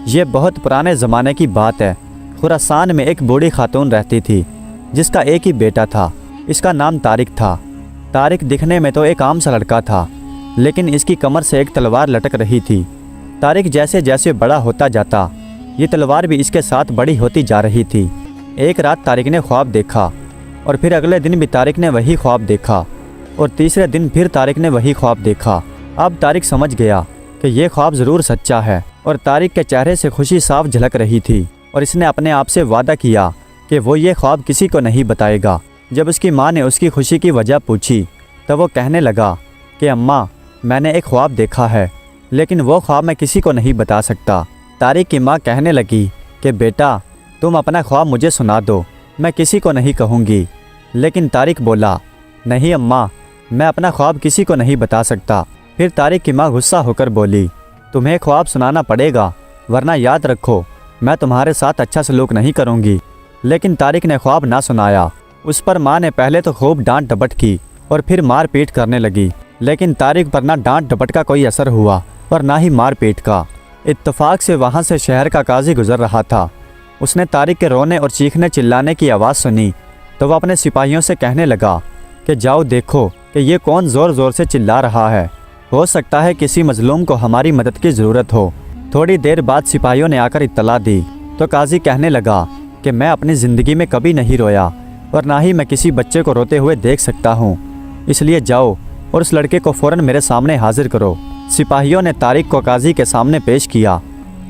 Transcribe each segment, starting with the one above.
یہ بہت پرانے زمانے کی بات ہے۔ خراسان میں ایک بوڑھی خاتون رہتی تھی جس کا ایک ہی بیٹا تھا۔ اس کا نام طارق تھا۔ طارق دکھنے میں تو ایک عام سا لڑکا تھا، لیکن اس کی کمر سے ایک تلوار لٹک رہی تھی۔ طارق جیسے جیسے بڑا ہوتا جاتا، یہ تلوار بھی اس کے ساتھ بڑی ہوتی جا رہی تھی۔ ایک رات طارق نے خواب دیکھا، اور پھر اگلے دن بھی طارق نے وہی خواب دیکھا، اور تیسرے دن پھر طارق نے وہی خواب دیکھا۔ اب طارق سمجھ گیا کہ یہ خواب ضرور سچا ہے، اور طارق کے چہرے سے خوشی صاف جھلک رہی تھی، اور اس نے اپنے آپ سے وعدہ کیا کہ وہ یہ خواب کسی کو نہیں بتائے گا۔ جب اس کی ماں نے اس کی خوشی کی وجہ پوچھی تو وہ کہنے لگا کہ اماں، میں نے ایک خواب دیکھا ہے، لیکن وہ خواب میں کسی کو نہیں بتا سکتا۔ طارق کی ماں کہنے لگی کہ بیٹا، تم اپنا خواب مجھے سنا دو، میں کسی کو نہیں کہوں گی۔ لیکن طارق بولا، نہیں اماں، میں اپنا خواب کسی کو نہیں بتا سکتا۔ پھر طارق کی ماں غصہ ہو کر بولی، تمہیں خواب سنانا پڑے گا، ورنہ یاد رکھو میں تمہارے ساتھ اچھا سلوک نہیں کروں گی۔ لیکن طارق نے خواب نہ سنایا۔ اس پر ماں نے پہلے تو خوب ڈانٹ ڈپٹ کی اور پھر مار پیٹ کرنے لگی، لیکن طارق پر نہ ڈانٹ ڈپٹ کا کوئی اثر ہوا اور نہ ہی مار پیٹ کا۔ اتفاق سے وہاں سے شہر کا قاضی گزر رہا تھا۔ اس نے طارق کے رونے اور چیخنے چلانے کی آواز سنی تو وہ اپنے سپاہیوں سے کہنے لگا کہ جاؤ دیکھو کہ یہ کون زور زور سے چلا رہا ہے، ہو سکتا ہے کسی مظلوم کو ہماری مدد کی ضرورت ہو۔ تھوڑی دیر بعد سپاہیوں نے آ کر اطلاع دی تو قاضی کہنے لگا کہ میں اپنی زندگی میں کبھی نہیں رویا، اور نہ ہی میں کسی بچے کو روتے ہوئے دیکھ سکتا ہوں، اس لیے جاؤ اور اس لڑکے کو فوراً میرے سامنے حاضر کرو۔ سپاہیوں نے طارق کو قاضی کے سامنے پیش کیا۔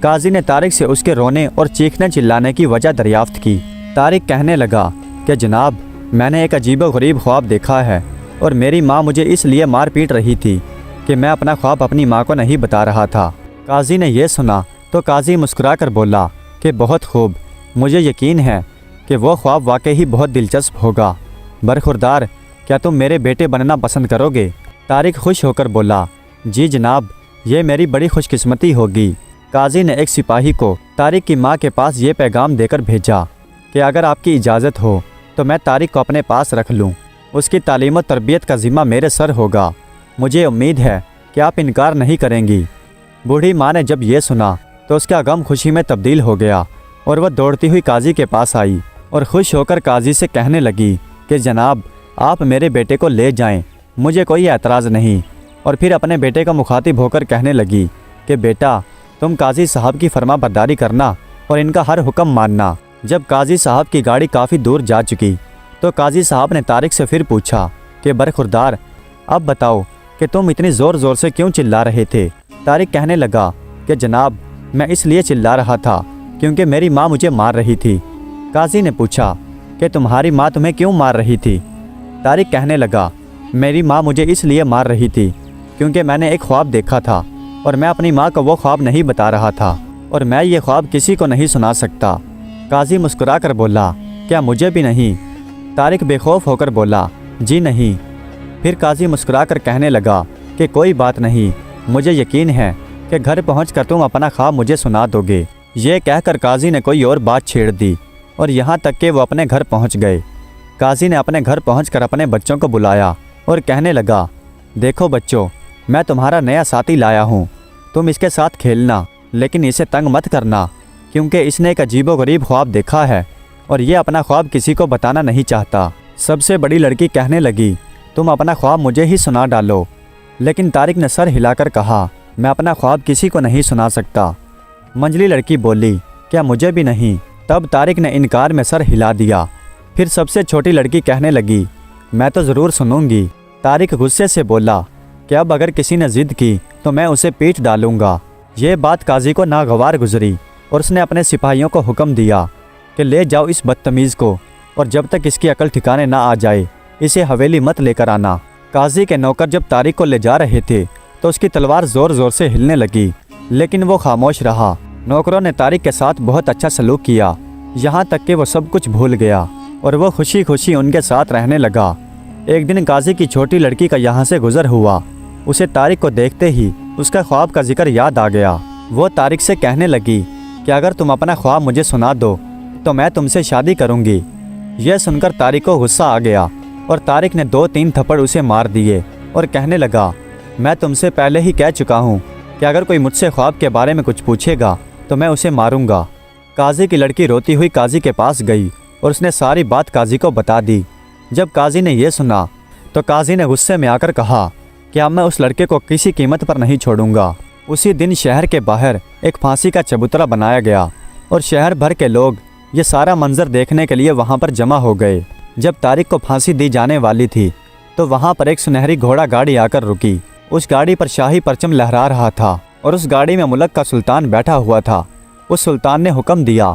قاضی نے طارق سے اس کے رونے اور چیخنے چلانے کی وجہ دریافت کی۔ طارق کہنے لگا کہ جناب، میں نے ایک عجیب و غریب خواب دیکھا ہے، اور میری ماں مجھے اس لیے مار پیٹ رہی تھی کہ میں اپنا خواب اپنی ماں کو نہیں بتا رہا تھا۔ قاضی نے یہ سنا تو قاضی مسکرا کر بولا کہ بہت خوب، مجھے یقین ہے کہ وہ خواب واقعی بہت دلچسپ ہوگا۔ برخوردار، کیا تم میرے بیٹے بننا پسند کرو گے؟ طارق خوش ہو کر بولا، جی جناب، یہ میری بڑی خوش قسمتی ہوگی۔ قاضی نے ایک سپاہی کو طارق کی ماں کے پاس یہ پیغام دے کر بھیجا کہ اگر آپ کی اجازت ہو تو میں طارق کو اپنے پاس رکھ لوں، اس کی تعلیم و تربیت کا ذمہ میرے سر ہوگا، مجھے امید ہے کہ آپ انکار نہیں کریں گی۔ بوڑھی ماں نے جب یہ سنا تو اس کا غم خوشی میں تبدیل ہو گیا، اور وہ دوڑتی ہوئی قاضی کے پاس آئی اور خوش ہو کر قاضی سے کہنے لگی کہ جناب، آپ میرے بیٹے کو لے جائیں، مجھے کوئی اعتراض نہیں۔ اور پھر اپنے بیٹے کا مخاطب ہو کر کہنے لگی کہ بیٹا، تم قاضی صاحب کی فرما برداری کرنا اور ان کا ہر حکم ماننا۔ جب قاضی صاحب کی گاڑی کافی دور جا چکی تو قاضی صاحب نے طارق سے پھر پوچھا کہ برخوردار، اب بتاؤ کہ تم اتنی زور زور سے کیوں چلا رہے تھے؟ طارق کہنے لگا کہ جناب، میں اس لیے چلا رہا تھا کیونکہ میری ماں مجھے مار رہی تھی۔ قاضی نے پوچھا کہ تمہاری ماں تمہیں کیوں مار رہی تھی؟ طارق کہنے لگا، میری ماں مجھے اس لیے مار رہی تھی کیونکہ میں نے ایک خواب دیکھا تھا، اور میں اپنی ماں کو وہ خواب نہیں بتا رہا تھا، اور میں یہ خواب کسی کو نہیں سنا سکتا۔ قاضی مسکرا کر بولا، کیا مجھے بھی نہیں؟ طارق بے خوف ہو کر بولا، جی نہیں۔ پھر قاضی مسکرا کر کہنے لگا کہ کوئی بات نہیں، مجھے یقین ہے کہ گھر پہنچ کر تم اپنا خواب مجھے سنا دو گے۔ یہ کہہ کر قاضی نے کوئی اور بات چھیڑ دی، اور یہاں تک کہ وہ اپنے گھر پہنچ گئے۔ قاضی نے اپنے گھر پہنچ کر اپنے بچوں کو بلایا اور کہنے لگا، دیکھو بچوں، میں تمہارا نیا ساتھی لایا ہوں، تم اس کے ساتھ کھیلنا، لیکن اسے تنگ مت کرنا، کیونکہ اس نے ایک عجیب و غریب خواب دیکھا ہے اور یہ اپنا خواب کسی کو بتانا نہیں چاہتا۔ سب سے بڑی لڑکی کہنے لگی، تم اپنا خواب مجھے ہی سنا ڈالو۔ لیکن طارق نے سر ہلا کر کہا، میں اپنا خواب کسی کو نہیں سنا سکتا۔ منجلی لڑکی بولی، کیا مجھے بھی نہیں؟ تب طارق نے انکار میں سر ہلا دیا۔ پھر سب سے چھوٹی لڑکی کہنے لگی، میں تو ضرور سنوں گی۔ طارق غصے سے بولا کہ اب اگر کسی نے ضد کی تو میں اسے پیٹ ڈالوں گا۔ یہ بات قاضی کو ناگوار گزری اور اس نے اپنے سپاہیوں کو حکم دیا کہ لے جاؤ اس بدتمیز کو، اور جب تک اس کی عقل ٹھکانے نہ آ جائے اسے حویلی مت لے کر آنا۔ قاضی کے نوکر جب طارق کو لے جا رہے تھے تو اس کی تلوار زور زور سے ہلنے لگی، لیکن وہ خاموش رہا۔ نوکروں نے طارق کے ساتھ بہت اچھا سلوک کیا، یہاں تک کہ وہ سب کچھ بھول گیا اور وہ خوشی خوشی ان کے ساتھ رہنے لگا۔ ایک دن قاضی کی چھوٹی لڑکی کا یہاں سے گزر ہوا، اسے طارق کو دیکھتے ہی اس کا خواب کا ذکر یاد آ گیا۔ وہ طارق سے کہنے لگی کہ اگر تم اپنا خواب مجھے سنا دو تو میں تم سے شادی کروں گی۔ یہ سن کر طارق کو غصہ آ گیا اور طارق نے 2-3 تھپڑ اسے مار دیے اور کہنے لگا، میں تم سے پہلے ہی کہہ چکا ہوں کہ اگر کوئی مجھ سے خواب کے بارے میں کچھ پوچھے گا تو میں اسے ماروں گا۔ قاضی کی لڑکی روتی ہوئی قاضی کے پاس گئی اور اس نے ساری بات قاضی کو بتا دی۔ جب قاضی نے یہ سنا تو قاضی نے غصے میں آ کر کہا کہ اب میں اس لڑکے کو کسی قیمت پر نہیں چھوڑوں گا۔ اسی دن شہر کے باہر ایک پھانسی کا چبوترا بنایا گیا اور شہر بھر کے لوگ یہ سارا منظر دیکھنے کے لیے وہاں پر جمع ہو گئے۔ جب طارق کو پھانسی دی جانے والی تھی تو وہاں پر ایک سنہری گھوڑا گاڑی آ کر رکی۔ اس گاڑی پر شاہی پرچم لہرا رہا تھا اور اس گاڑی میں ملک کا سلطان بیٹھا ہوا تھا۔ اس سلطان نے حکم دیا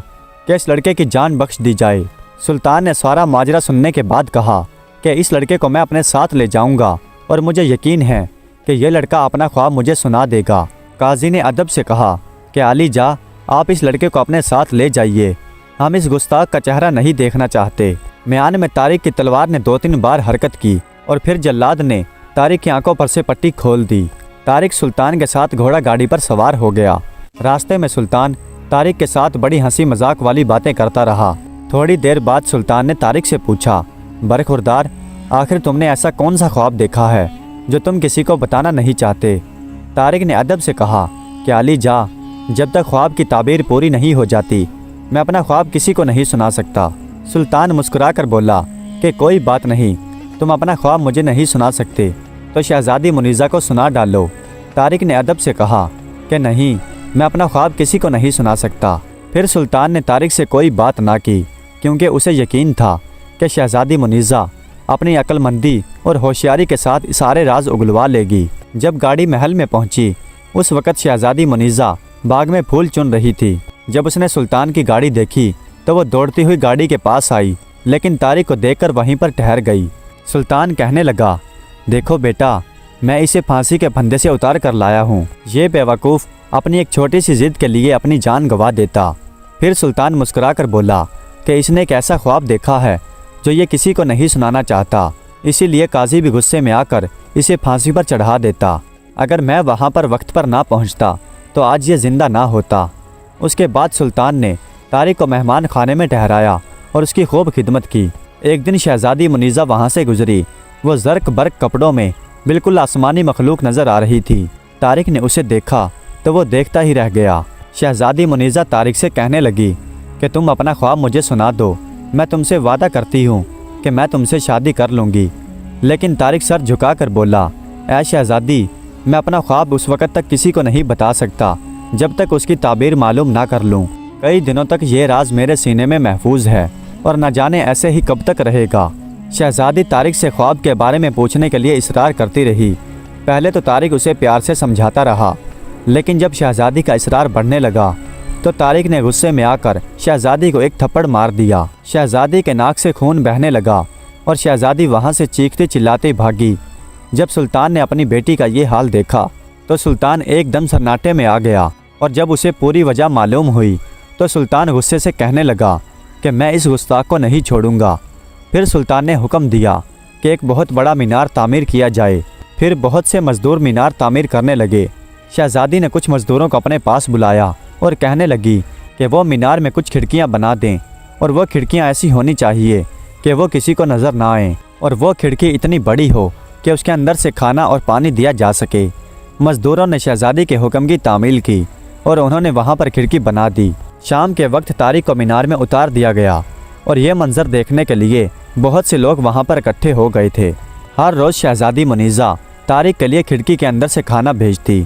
کہ اس لڑکے کی جان بخش دی جائے۔ سلطان نے سارا ماجرا سننے کے بعد کہا کہ اس لڑکے کو میں اپنے ساتھ لے جاؤں گا اور مجھے یقین ہے کہ یہ لڑکا اپنا خواب مجھے سنا دے گا۔ قاضی نے ادب سے کہا کہ علی جا، آپ اس لڑکے کو اپنے ساتھ لے جائیے، ہم اس گستاخ کا چہرہ نہیں دیکھنا چاہتے۔ میان میں طارق کی تلوار نے 2-3 بار حرکت کی اور پھر جلاد نے طارق کی آنکھوں پر سے پٹی کھول دی۔ طارق سلطان کے ساتھ گھوڑا گاڑی پر سوار ہو گیا۔ راستے میں سلطان طارق کے ساتھ بڑی ہنسی مذاق والی باتیں کرتا رہا۔ تھوڑی دیر بعد سلطان نے طارق سے پوچھا، برخوردار، آخر تم نے ایسا کون سا خواب دیکھا ہے جو تم کسی کو بتانا نہیں چاہتے؟ طارق نے ادب سے کہا کہ علی جا، جب تک خواب کی تعبیر پوری نہیں ہو جاتی میں اپنا خواب کسی کو نہیں سنا سکتا۔ سلطان مسکرا کر بولا کہ کوئی بات نہیں، تم اپنا خواب مجھے نہیں سنا سکتے تو شہزادی منیزہ کو سنا ڈالو۔ طارق نے ادب سے کہا کہ نہیں، میں اپنا خواب کسی کو نہیں سنا سکتا۔ پھر سلطان نے طارق سے کوئی بات نہ کی کیونکہ اسے یقین تھا کہ شہزادی منیزہ اپنی عقل مندی اور ہوشیاری کے ساتھ سارے راز اگلوا لے گی۔ جب گاڑی محل میں پہنچی اس وقت شہزادی منیزہ باغ میں پھول چن رہی تھی۔ جب اس نے سلطان کی گاڑی دیکھی تو وہ دوڑتی ہوئی گاڑی کے پاس آئی، لیکن طارق کو دیکھ کر وہیں پر ٹھہر گئی۔ سلطان کہنے لگا، دیکھو بیٹا، میں اسے پھانسی کے پھندے سے اتار کر لایا ہوں۔ یہ بیوقوف اپنی ایک چھوٹی سی ضد کے لیے اپنی جان گنوا دیتا۔ پھر سلطان مسکرا کر بولا کہ اس نے ایک ایسا خواب دیکھا ہے جو یہ کسی کو نہیں سنانا چاہتا، اسی لیے قاضی بھی غصے میں آ کر اسے پھانسی پر چڑھا دیتا۔ اگر میں وہاں پر وقت پر نہ پہنچتا تو آج یہ زندہ نہ ہوتا۔ اس کے بعد سلطان نے طارق کو مہمان خانے میں ٹھہرایا اور اس کی خوب خدمت کی۔ ایک دن شہزادی منیزہ وہاں سے گزری۔ وہ زرق برق کپڑوں میں بالکل آسمانی مخلوق نظر آ رہی تھی۔ طارق نے اسے دیکھا تو وہ دیکھتا ہی رہ گیا۔ شہزادی منیزہ طارق سے کہنے لگی کہ تم اپنا خواب مجھے سنا دو، میں تم سے وعدہ کرتی ہوں کہ میں تم سے شادی کر لوں گی۔ لیکن طارق سر جھکا کر بولا، اے شہزادی، میں اپنا خواب اس وقت تک کسی کو نہیں بتا سکتا جب تک اس کی تعبیر معلوم نہ کر لوں۔ کئی دنوں تک یہ راز میرے سینے میں محفوظ ہے اور نہ جانے ایسے ہی کب تک رہے گا۔ شہزادی طارق سے خواب کے بارے میں پوچھنے کے لیے اصرار کرتی رہی۔ پہلے تو طارق اسے پیار سے سمجھاتا رہا، لیکن جب شہزادی کا اصرار بڑھنے لگا تو طارق نے غصے میں آ کر شہزادی کو ایک تھپڑ مار دیا۔ شہزادی کے ناک سے خون بہنے لگا اور شہزادی وہاں سے چیختی چلاتی بھاگی۔ جب سلطان نے اپنی بیٹی کا یہ حال دیکھا تو سلطان ایک دم سناٹے میں آ گیا، اور جب اسے پوری وجہ معلوم ہوئی تو سلطان غصے سے کہنے لگا کہ میں اس گستاخ کو نہیں چھوڑوں گا۔ پھر سلطان نے حکم دیا کہ ایک بہت بڑا مینار تعمیر کیا جائے۔ پھر بہت سے مزدور مینار تعمیر کرنے لگے۔ شہزادی نے کچھ مزدوروں کو اپنے پاس بلایا اور کہنے لگی کہ وہ مینار میں کچھ کھڑکیاں بنا دیں، اور وہ کھڑکیاں ایسی ہونی چاہیے کہ وہ کسی کو نظر نہ آئیں، اور وہ کھڑکی اتنی بڑی ہو کہ اس کے اندر سے کھانا اور پانی دیا جا سکے۔ مزدوروں نے شہزادی کے حکم کی تعمیل کی اور انہوں نے وہاں پر کھڑکی بنا دی۔ شام کے وقت طارق کو مینار میں اتار دیا گیا اور یہ منظر دیکھنے کے لیے بہت سے لوگ وہاں پر اکٹھے ہو گئے تھے۔ ہر روز شہزادی منیزہ طارق کے لیے کھڑکی کے اندر سے کھانا بھیجتی،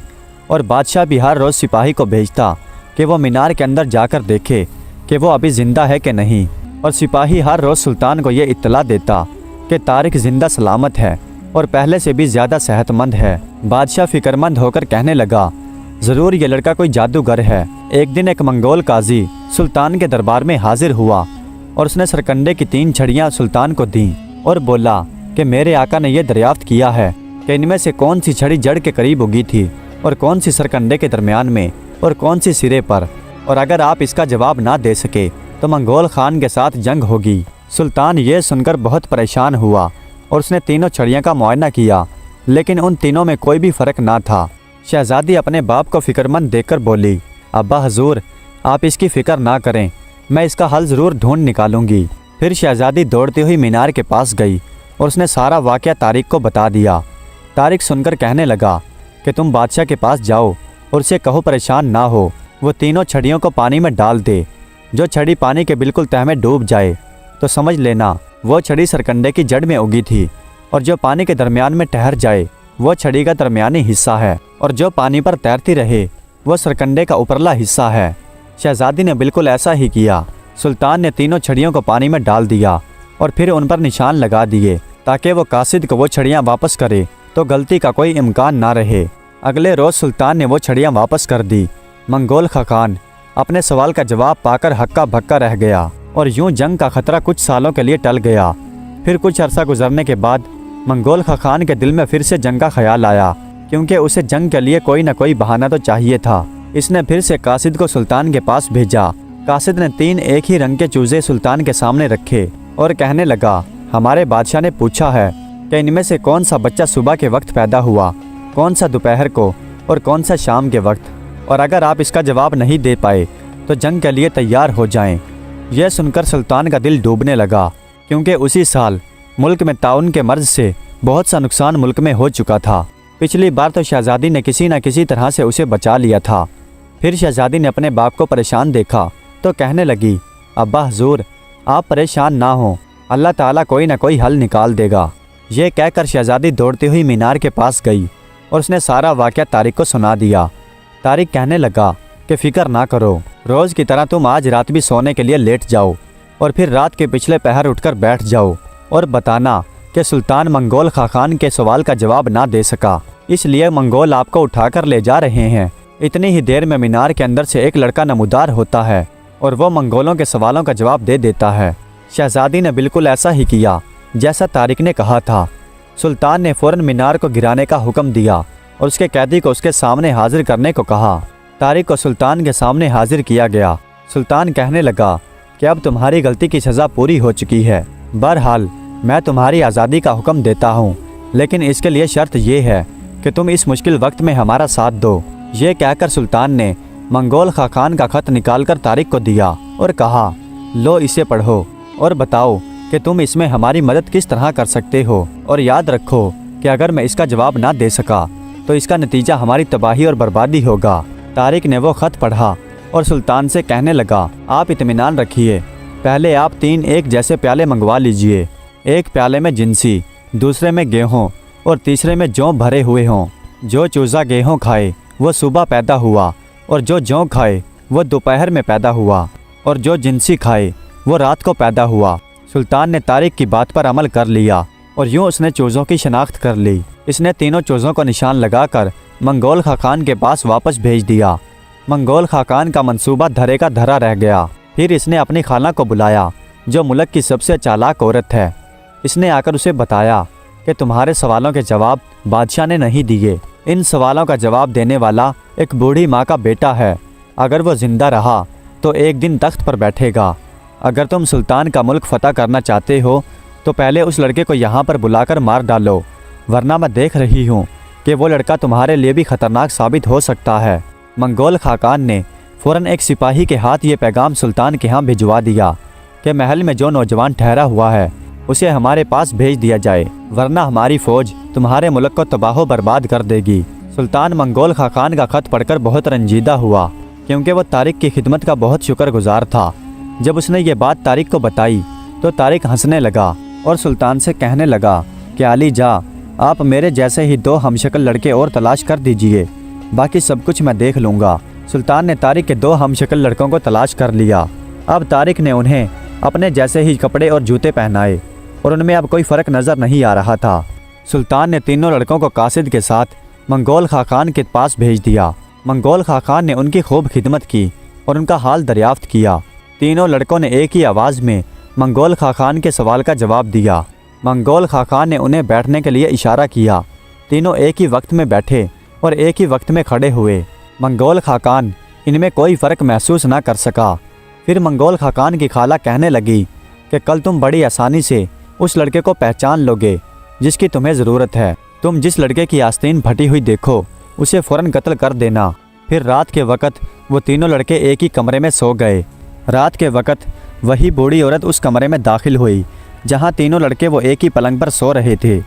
اور بادشاہ بھی ہر روز سپاہی کو بھیجتا کہ وہ مینار کے اندر جا کر دیکھے کہ وہ ابھی زندہ ہے کہ نہیں، اور سپاہی ہر روز سلطان کو یہ اطلاع دیتا کہ طارق زندہ سلامت ہے اور پہلے سے بھی زیادہ صحت مند ہے۔ بادشاہ فکر مند ہو کر کہنے لگا، ضرور یہ لڑکا کوئی جادوگر ہے۔ ایک دن ایک منگول قاضی سلطان کے دربار میں حاضر ہوا اور اس نے سرکنڈے کی 3 چھڑیاں سلطان کو دیں اور بولا کہ میرے آقا نے یہ دریافت کیا ہے کہ ان میں سے کون سی چھڑی جڑ کے قریب اگی تھی اور کون سی سرکنڈے کے درمیان میں اور کون سی سرے پر، اور اگر آپ اس کا جواب نہ دے سکے تو منگول خان کے ساتھ جنگ ہوگی۔ سلطان یہ سن کر بہت پریشان ہوا اور اس نے تینوں چھڑیاں کا معائنہ کیا، لیکن ان تینوں میں کوئی بھی فرق نہ تھا۔ شہزادی اپنے باپ کو فکر مند دیکھ کر بولی، ابا حضور، آپ اس کی فکر نہ کریں، میں اس کا حل ضرور ڈھونڈ نکالوں گی۔ پھر شہزادی دوڑتی ہوئی مینار کے پاس گئی اور اس نے سارا واقعہ طارق کو بتا دیا۔ طارق سن کر کہنے لگا کہ تم بادشاہ کے پاس جاؤ اور اسے کہو پریشان نہ ہو، वो तीनों छड़ियों को पानी में डाल दे। जो छड़ी पानी के बिल्कुल तह में डूब जाए तो समझ लेना वो छड़ी सरकंडे की जड़ में उगी थी, और जो पानी के दरमियान में ठहर जाए वो छड़ी का दरमियानी हिस्सा है, और जो पानी पर तैरती रहे वो सरकंडे का ऊपरला हिस्सा है। शहजादी ने बिल्कुल ऐसा ही किया। सुल्तान ने तीनों छड़ियों को पानी में डाल दिया और फिर उन पर निशान लगा दिए ताकि वो कासिद को वो छड़ियाँ वापस करे तो गलती का कोई इम्कान ना रहे। अगले रोज़ सुल्तान ने वो छड़ियाँ वापस कर दी। मंगोल खाकान अपने सवाल का जवाब पाकर हक्का भक्का रह गया और यूं जंग का खतरा कुछ सालों के लिए टल गया। फिर कुछ अरसा गुजरने के बाद मंगोल खाकान के दिल में फिर से जंग का ख्याल आया, क्योंकि उसे जंग के लिए कोई न कोई बहाना तो चाहिए था। इसने फिर से कासिद को सुल्तान के पास भेजा। कासिद ने 3 एक ही रंग के चूजे सुल्तान के सामने रखे और कहने लगा, हमारे बादशाह ने पूछा है कि इनमें से कौन सा बच्चा सुबह के वक्त पैदा हुआ, कौन सा दोपहर को और कौन सा शाम के वक्त, और अगर आप इसका जवाब नहीं दे पाए तो जंग के लिए तैयार हो जाएं। यह सुनकर सुल्तान का दिल डूबने लगा, क्योंकि उसी साल मुल्क में ताउन के मर्ज से बहुत सा नुकसान मुल्क में हो चुका था। पिछली बार तो शहजादी ने किसी न किसी तरह से उसे बचा लिया था। फिर शहजादी ने अपने बाप को परेशान देखा तो कहने लगी, अब्बा हुजूर आप परेशान ना हो, अल्लाह ताला कोई ना कोई हल निकाल देगा। ये कहकर शहजादी दौड़ती हुई मीनार के पास गई और उसने सारा वाक़या तारिक को सुना दिया। तारिक कहने लगा कि फ़िक्र ना करो, रोज़ की तरह तुम आज रात भी सोने के लिए लेट जाओ और फिर रात के पिछले पहर उठकर बैठ जाओ और बताना कि सुल्तान मंगोल खाकान के सवाल का जवाब ना दे सका, इसलिए मंगोल आपको उठाकर ले जा रहे हैं। इतनी ही देर में मीनार के अंदर से एक लड़का नमूदार होता है और वो मंगोलों के सवालों का जवाब दे देता है। शहजादी ने बिल्कुल ऐसा ही किया जैसा तारिक ने कहा था। सुल्तान ने फ़ौरन मीनार को गिराने का हुक्म दिया और उसके कैदी को उसके सामने हाजिर करने को कहा। तारिक को सुल्तान के सामने हाजिर किया गया। सुल्तान कहने लगा कि अब तुम्हारी गलती की सज़ा पूरी हो चुकी है। बहरहाल मैं तुम्हारी आज़ादी का हुक्म देता हूँ, लेकिन इसके लिए शर्त यह है कि तुम इस मुश्किल वक्त में हमारा साथ दो। ये कहकर सुल्तान ने मंगोल खाकान का खत निकालकर तारिक को दिया और कहा, लो इसे पढ़ो और बताओ कि तुम इसमें हमारी मदद किस तरह कर सकते हो, और याद रखो कि अगर मैं इसका जवाब ना दे सका तो इसका नतीजा हमारी तबाही और बर्बादी होगा। तारिक ने वो खत पढ़ा और सुल्तान से कहने लगा, आप इत्मीनान रखिए, पहले आप 3 एक जैसे प्याले मंगवा लीजिए। एक प्याले में जिनसी, दूसरे में गेहूँ और तीसरे में जौ भरे हुए हों। जो चूज़ा गेहूँ खाए वो सुबह पैदा हुआ, और जो जौ खाए वो दोपहर में पैदा हुआ, और जो जिनसी खाए वो रात को पैदा हुआ। सुल्तान ने तारिक की बात पर अमल कर लिया और यूँ उसने चूज़ों की शनाख्त कर ली। इसने तीनों चूज़ों को निशान लगाकर मंगोल खाकान के पास वापस भेज दिया। मंगोल खाकान का मंसूबा धरे का धरा रह गया। फिर इसने अपनी खाला को बुलाया, जो मुल्क की सबसे चालाक औरत है। इसने आकर उसे बताया कि तुम्हारे सवालों के जवाब बादशाह ने नहीं दिए। इन सवालों का जवाब देने वाला एक बूढ़ी माँ का बेटा है। अगर वो जिंदा रहा तो एक दिन तख्त पर बैठेगा। अगर तुम सुल्तान का मुल्क फ़तह करना चाहते हो तो पहले उस लड़के को यहाँ पर बुलाकर मार डालो, वरना मैं देख रही हूँ कि वो लड़का तुम्हारे लिए भी ख़तरनाक साबित हो सकता है। मंगोल खाकान ने फ़ौरन एक सिपाही के हाथ ये पैगाम सुल्तान के यहाँ भिजवा दिया कि महल में जो नौजवान ठहरा हुआ है उसे हमारे पास भेज दिया जाए, वरना हमारी फ़ौज तुम्हारे मुल्क को तबाह बर्बाद कर देगी। सुल्तान मंगोल खाकान का खत पढ़कर बहुत रंजीदा हुआ, क्योंकि वो तारिक की खिदमत का बहुत शुक्रगुजार था। जब उसने ये बात तारिक को बताई तो तारिक हंसने लगा और सुल्तान से कहने लगा कि अली जा, आप मेरे जैसे ही 2 हमशक्ल लड़के और तलाश कर दीजिए, बाकी सब कुछ मैं देख लूँगा। सुल्तान ने तारिक के 2 हमशक्ल लड़कों को तलाश कर लिया। अब तारिक ने उन्हें अपने जैसे ही कपड़े और जूते पहनाए और उनमें अब कोई फ़र्क नज़र नहीं आ रहा था। सुल्तान ने तीनों लड़कों को कासिद के साथ मंगोल खाकान के पास भेज दिया। मंगोल खाकान ने उनकी खूब खिदमत की और उनका हाल दरियाफ्त किया। तीनों लड़कों ने एक ही आवाज़ में मंगोल खाकान के सवाल का जवाब दिया। मंगोल खाकान ने उन्हें बैठने के लिए इशारा किया। तीनों एक ही वक्त में बैठे और एक ही वक्त में खड़े हुए। मंगोल खाकान इनमें कोई फ़र्क महसूस ना कर सका। फिर मंगोल खाकान की खाला कहने लगी कि कल तुम बड़ी आसानी से उस लड़के को पहचान लोगे जिसकी तुम्हें ज़रूरत है। तुम जिस लड़के की आस्तीन फटी हुई देखो उसे फ़ौरन कत्ल कर देना। फिर रात के वक़्त वो तीनों लड़के एक ही कमरे में सो गए। रात के वक़्त वही बूढ़ी औरत उस कमरे में दाखिल हुई जहाँ तीनों लड़के वो एक ही पलंग पर सो रहे थे।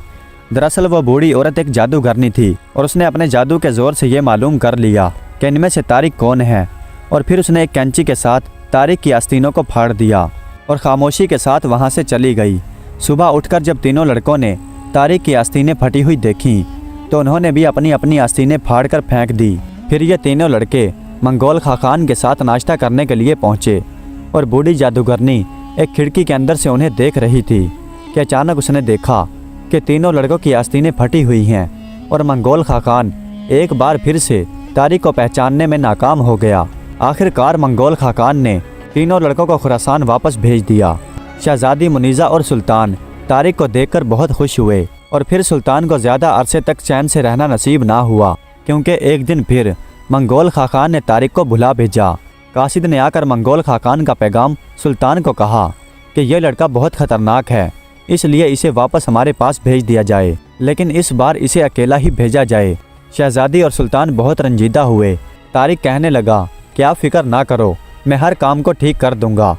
दरअसल वो बूढ़ी औरत एक जादूगरनी थी और उसने अपने जादू के ज़ोर से ये मालूम कर लिया कि इनमें से तारिक कौन है और फिर उसने एक कैंची के साथ तारिक की आस्तीनों को फाड़ दिया और खामोशी के साथ वहाँ से चली गई। सुबह उठकर जब तीनों लड़कों ने तारिक की आस्तीनें फटी हुई देखीं तो उन्होंने भी अपनी अपनी आस्तीनें फाड़ कर फेंक दी। फिर ये तीनों लड़के मंगोल खाकान के साथ नाश्ता करने के लिए पहुँचे और बूढ़ी जादूगरनी एक खिड़की के अंदर से उन्हें देख रही थी कि अचानक उसने देखा कि तीनों लड़कों की आस्तीनें फटी हुई हैं और मंगोल खाकान एक बार फिर से तारिक को पहचानने में नाकाम हो गया। आखिरकार मंगोल खाकान ने तीनों लड़कों को खुरासान वापस भेज दिया। शहजादी मुनीज़ा और सुल्तान तारिक को देखकर बहुत खुश हुए और फिर सुल्तान को ज़्यादा अरसे तक चैन से रहना नसीब ना हुआ, क्योंकि एक दिन फिर मंगोल खाकान ने तारिक को बुला भेजा। कासिद ने आकर मंगोल खाकान का पैगाम सुल्तान को कहा कि यह लड़का बहुत ख़तरनाक है, इसलिए इसे वापस हमारे पास भेज दिया जाए, लेकिन इस बार इसे अकेला ही भेजा जाए। शहजादी और सुल्तान बहुत रंजीदा हुए। तारिक कहने लगा कि आप फिक्र ना करो, मैं हर काम को ठीक कर दूंगा।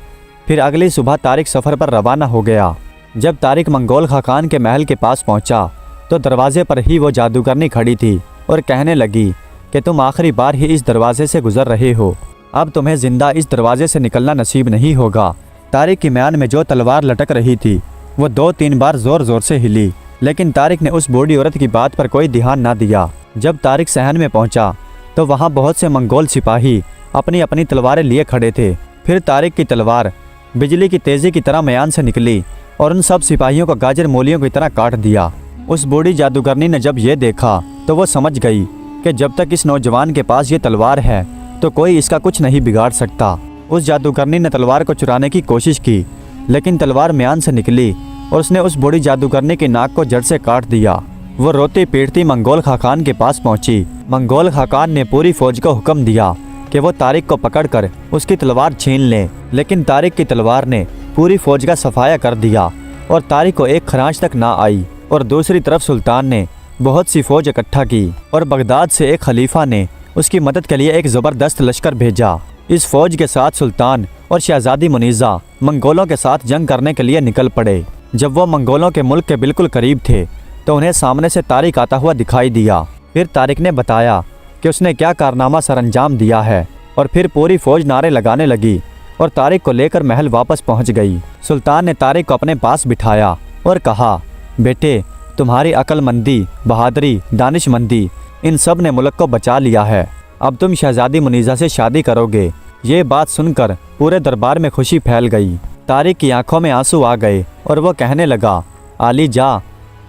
फिर अगली सुबह तारिक सफ़र पर रवाना हो गया। जब तारिक मंगोल खाकान के महल के पास पहुंचा तो दरवाजे पर ही वो जादूगरनी खड़ी थी और कहने लगी कि तुम आखिरी बार ही इस दरवाजे से गुजर रहे हो, अब तुम्हें ज़िंदा इस दरवाजे से निकलना नसीब नहीं होगा। तारिक की म्यान में जो तलवार लटक रही थी वो 2-3 बार ज़ोर ज़ोर से हिली, लेकिन तारिक ने उस बूढ़ी औरत की बात पर कोई ध्यान ना दिया। जब तारिक सहन में पहुंचा तो वहाँ बहुत से मंगोल सिपाही अपनी अपनी तलवारें लिए खड़े थे। फिर तारिक की तलवार बिजली की तेज़ी की तरह म्यान से निकली और उन सब सिपाहियों को गाजर मूलियों की तरह काट दिया। उस बूढ़ी जादूगरनी ने जब ये देखा तो वो समझ गई कि जब तक इस नौजवान के पास ये तलवार है तो कोई इसका कुछ नहीं बिगाड़ सकता। उस जादूगरनी ने तलवार को चुराने की कोशिश की, लेकिन तलवार म्यान से निकली और उसने उस बूढ़ी जादूगरनी की नाक को जड़ से काट दिया। वो रोती पीटती मंगोल खाकान के पास पहुंची। मंगोल खाकान ने पूरी फौज को हुक्म दिया कि वो तारिक को पकड़कर उसकी तलवार छीन ले, लेकिन तारिक की तलवार ने पूरी फौज का सफाया कर दिया और तारिक को एक खरांच तक ना आई। और दूसरी तरफ सुल्तान ने बहुत सी फौज इकट्ठा की और बगदाद से एक खलीफा ने उसकी मदद के लिए एक ज़बरदस्त लश्कर भेजा। इस फौज के साथ सुल्तान और शहजादी मुनीज़ा मंगोलों के साथ जंग करने के लिए निकल पड़े। जब वो मंगोलों के मुल्क के बिल्कुल करीब थे तो उन्हें सामने से तारिक आता हुआ दिखाई दिया। फिर तारिक ने बताया कि उसने क्या कारनामा सरअंजाम दिया है और फिर पूरी फौज नारे लगाने लगी और तारिक को लेकर महल वापस पहुंच गई। सुल्तान ने तारिक को अपने पास बिठाया और कहा, बेटे, तुम्हारी अक्लमंदी, बहादुरी, दानिशमंदी, इन सब ने मुल्क को बचा लिया है। अब तुम शहजादी मुनीज़ा से शादी करोगे। ये बात सुनकर पूरे दरबार में खुशी फैल गई। तारिक की आंखों में आंसू आ गए और वो कहने लगा, आली जा,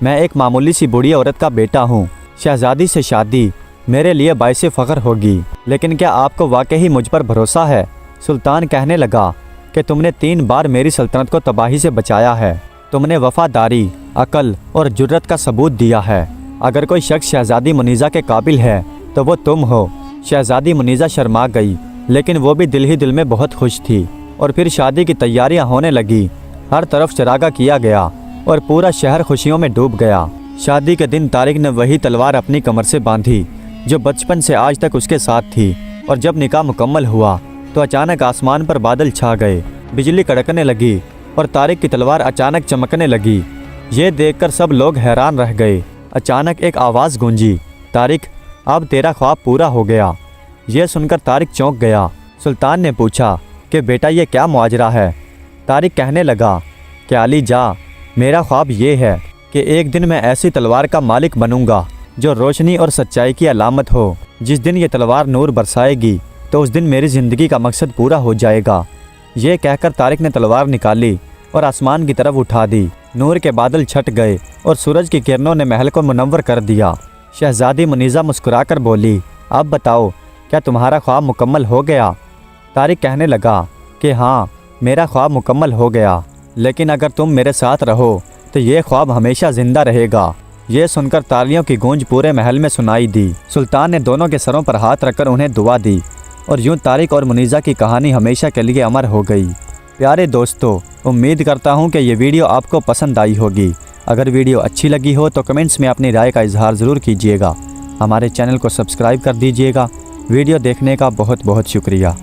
मैं एक मामूली सी बूढ़ी औरत का बेटा हूँ। शहजादी से शादी मेरे लिए बाइसे फ़ख्र होगी, लेकिन क्या आपको वाकई मुझ पर भरोसा है? सुल्तान कहने लगा कि तुमने 3 बार मेरी सल्तनत को तबाही से बचाया है। तुमने वफादारी, अकल और जुर्रत का सबूत दिया है। अगर कोई शख्स शहजादी मुनीज़ा के काबिल है तो वो तुम हो। शहजादी मुनीज़ा शर्मा गई, लेकिन वो भी दिल ही दिल में बहुत खुश थी। और फिर शादी की तैयारियां होने लगी। हर तरफ चरागा किया गया और पूरा शहर खुशियों में डूब गया। शादी के दिन तारिक ने वही तलवार अपनी कमर से बांधी जो बचपन से आज तक उसके साथ थी। और जब निकाह मुकम्मल हुआ तो अचानक आसमान पर बादल छा गए, बिजली कड़कने लगी और तारिक की तलवार अचानक चमकने लगी। ये देखकर सब लोग हैरान रह गए। अचानक एक आवाज़ गूंजी, तारिक, अब तेरा ख्वाब पूरा हो गया। यह सुनकर तारिक चौंक गया। सुल्तान ने पूछा कि बेटा ये क्या मुआजरा है? तारिक कहने लगा कि अली जा, मेरा ख्वाब ये है कि एक दिन मैं ऐसी तलवार का मालिक बनूंगा जो रोशनी और सच्चाई की अलामत हो। जिस दिन ये तलवार नूर बरसाएगी तो उस दिन मेरी ज़िंदगी का मकसद पूरा हो जाएगा। ये कहकर तारिक ने तलवार निकाली और आसमान की तरफ उठा दी। नूर के बादल छट गए और सूरज की किरणों ने महल को मुनव्वर कर दिया। शहजादी मुनीज़ा मुस्कुराकर बोली, अब बताओ, क्या तुम्हारा ख्वाब मुकम्मल हो गया? तारिक कहने लगा कि हाँ, मेरा ख्वाब मुकम्मल हो गया, लेकिन अगर तुम मेरे साथ रहो तो ये ख्वाब हमेशा ज़िंदा रहेगा। ये सुनकर तालियों की गूंज पूरे महल में सुनाई दी। सुल्तान ने दोनों के सरों पर हाथ रखकर उन्हें दुआ दी और यूं तारिक और मुनीज़ा की कहानी हमेशा के लिए अमर हो गई। प्यारे दोस्तों, उम्मीद करता हूँ कि ये वीडियो आपको पसंद आई होगी। अगर वीडियो अच्छी लगी हो तो कमेंट्स में अपनी राय का इजहार ज़रूर कीजिएगा। हमारे चैनल को सब्सक्राइब कर दीजिएगा। वीडियो देखने का बहुत बहुत शुक्रिया।